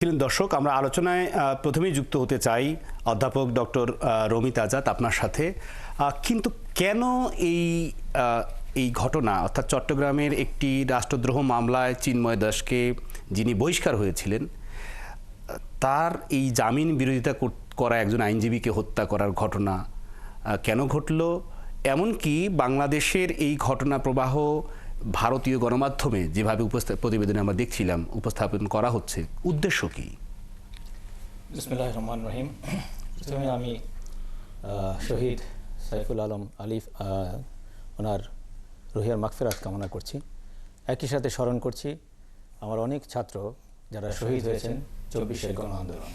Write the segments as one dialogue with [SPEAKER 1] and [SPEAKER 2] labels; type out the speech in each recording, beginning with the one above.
[SPEAKER 1] দর্শক, আমরা আলোচনায় প্রথমেই যুক্ত হতে চাই অধ্যাপক ডক্টর রমিত আজাদ আপনার সাথে। কিন্তু কেন এই ঘটনা, অর্থাৎ চট্টগ্রামের একটি রাষ্ট্রদ্রোহ মামলায় চিন্ময় দাসকে যিনি বহিষ্কার হয়েছিলেন, তার এই জামিন বিরোধিতা করা একজন আইনজীবীকে হত্যা করার ঘটনা কেন ঘটল? এমনকি বাংলাদেশের এই ঘটনা প্রবাহ ভারতীয় গণমাধ্যমে যেভাবে প্রতিবেদনে আমরা দেখছিলাম উপস্থাপন করা হচ্ছে, উদ্দেশ্য কি?
[SPEAKER 2] বিসমিল্লাহির রহমানির রহিম। প্রথমে আমি শহীদ সাইফুল আলম আলিফ ওনার রুহিয়ার মাগফিরাত কামনা করছি। একই সাথে স্মরণ করছি আমার অনেক ছাত্র যারা শহীদ হয়েছেন 24-এর গণ আন্দোলন।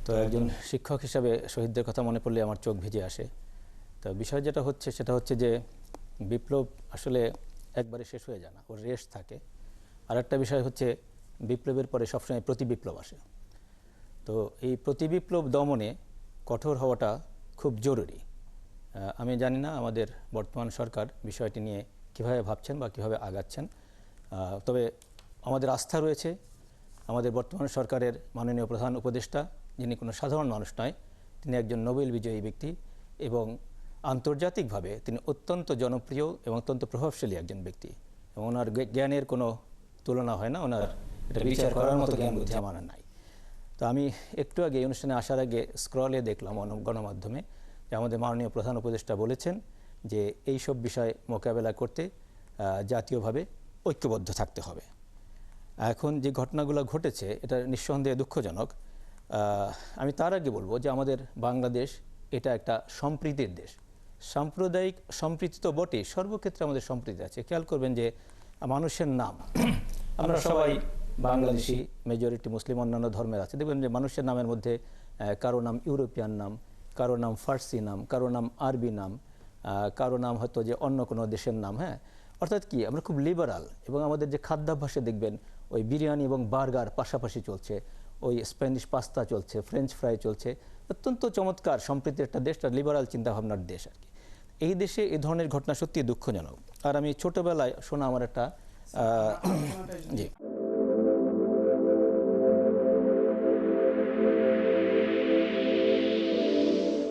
[SPEAKER 2] তো একজন শিক্ষক হিসাবে শহীদদের কথা মনে পড়লে আমার চোখ ভিজে আসে। তো বিষয় যেটা হচ্ছে সেটা হচ্ছে যে বিপ্লব আসলে একবারে শেষ হয়ে যায় না, ওর রেশ থাকে। আর একটা বিষয় হচ্ছে বিপ্লবের পরে সবসময় প্রতিবিপ্লব আসে। তো এই প্রতিবিপ্লব দমনে কঠোর হওয়াটা খুব জরুরি। আমি জানি না আমাদের বর্তমান সরকার বিষয়টি নিয়ে কীভাবে ভাবছেন বা কীভাবে আগাচ্ছেন, তবে আমাদের আস্থা রয়েছে আমাদের বর্তমান সরকারের মাননীয় প্রধান উপদেষ্টা, যিনি কোনো সাধারণ মানুষ নয়, তিনি একজন নোবেল বিজয়ী ব্যক্তি এবং আন্তর্জাতিকভাবে তিনি অত্যন্ত জনপ্রিয় এবং অত্যন্ত প্রভাবশালী একজন ব্যক্তি, এবং ওনার জ্ঞানের কোনো তুলনা হয় না। ওনার এটা বিচার করার মতো জ্ঞান বুদ্ধি আমার নাই। তো আমি একটু আগে অনুষ্ঠানে আসার আগে স্ক্রলে দেখলাম গণমাধ্যমে যে আমাদের মাননীয় প্রধান উপদেষ্টা বলেছেন যে এই সব বিষয় মোকাবেলা করতে জাতীয়ভাবে ঐক্যবদ্ধ থাকতে হবে। এখন যে ঘটনাগুলো ঘটেছে এটা নিঃসন্দেহে দুঃখজনক। আমি তার আগে বলবো যে আমাদের বাংলাদেশ এটা একটা সম্প্রীতির দেশ। সাম্প্রদায়িক সম্প্রীতি তো বটেই, সর্বক্ষেত্রে আমাদের সম্প্রীতি আছে। খেয়াল করবেন যে মানুষের নাম, আমরা সবাই বাংলাদেশি, মেজরিটি মুসলিম, অন্যান্য ধর্মের আছে, দেখবেন যে মানুষের নামের মধ্যে কারো নাম ইউরোপিয়ান নাম, কারো নাম ফার্সি নাম, কারো নাম আরবি নাম, কারো নাম হয়তো যে অন্য কোনো দেশের নাম। হ্যাঁ, অর্থাৎ কি আমরা খুব লিবারাল, এবং আমাদের যে খাদ্যাভ্যাসে দেখবেন ওই বিরিয়ানি এবং বার্গার পাশাপাশি চলছে, ওই স্প্যানিশ পাস্তা চলছে, ফ্রেঞ্চ ফ্রাই চলছে। অত্যন্ত চমৎকার সম্প্রীতির একটা দেশ, একটা লিবারাল চিন্তাভাবনার দেশ আর কি। এই দেশে এই ধরনের ঘটনা সত্যি দুঃখজনক। আর আমি ছোটোবেলায় শোনা আমার একটা জি